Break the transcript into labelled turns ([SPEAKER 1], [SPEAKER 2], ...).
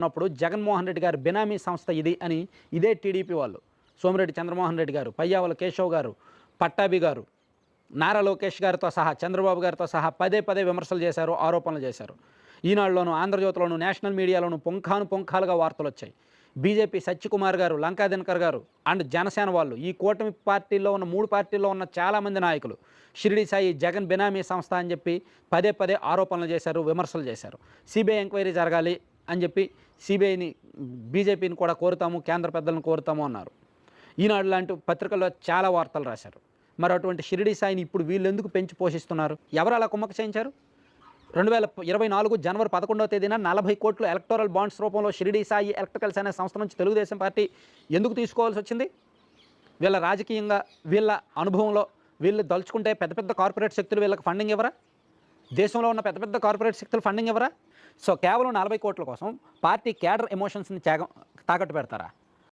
[SPEAKER 1] ఉన్నప్పుడు జగన్మోహన్ రెడ్డి గారి బినామీ సంస్థ ఇది అని ఇదే టీడీపీ వాళ్ళు సోమిరెడ్డి చంద్రమోహన్ రెడ్డి గారు, పయ్యావుల కేశవ్ గారు, పట్టాభి గారు, నారా లోకేష్ గారితో సహా, చంద్రబాబు గారితో సహా పదే పదే విమర్శలు చేశారు, ఆరోపణలు చేశారు. ఈనాడులోను, ఆంధ్రజ్యోతిలోను, నేషనల్ మీడియాలోను పుంఖానుగా వార్తలు వచ్చాయి. బీజేపీ సత్యకుమార్ గారు, లంకా దినకర్ గారు అండ్ జనసేన వాళ్ళు, ఈ కూటమి పార్టీల్లో ఉన్న 3 పార్టీల్లో ఉన్న చాలామంది నాయకులు షిరిడి సాయి జగన్ బినామీ సంస్థ అని చెప్పి పదే పదే ఆరోపణలు చేశారు, విమర్శలు చేశారు. సిబిఐ ఎంక్వైరీ జరగాలి అని చెప్పి సిబిఐని, బీజేపీని కూడా కోరుతాము, కేంద్ర పెద్దలను కోరుతాము అన్నారు. ఈనాడు లాంటి పత్రికల్లో చాలా వార్తలు రాశారు. మరి అటువంటి షిరిడి సాయిని ఇప్పుడు వీళ్ళు ఎందుకు పెంచి పోషిస్తున్నారు? ఎవరు అలా కుమ్మక చేయించారు? 2024 జనవరి 11వ తేదీన 40 కోట్లు ఎలక్టోరల్ బాండ్స్ రూపంలో షిరిడి సాయి ఎలక్ట్రికల్స్ అనే సంస్థ నుంచి తెలుగుదేశం పార్టీ ఎందుకు తీసుకోవాల్సి వచ్చింది? వీళ్ళ రాజకీయంగా, వీళ్ళ అనుభవంలో వీళ్ళు దలుచుకుంటే పెద్ద పెద్ద కార్పొరేట్ శక్తులు వీళ్ళకి ఫండింగ్ ఇవ్వరా? దేశంలో ఉన్న పెద్ద పెద్ద కార్పొరేట్ శక్తులు ఫండింగ్ ఇవ్వరా? సో కేవలం 40 కోట్ల కోసం పార్టీ క్యాడర్ ఎమోషన్స్ని తాకట్టు పెడతారా?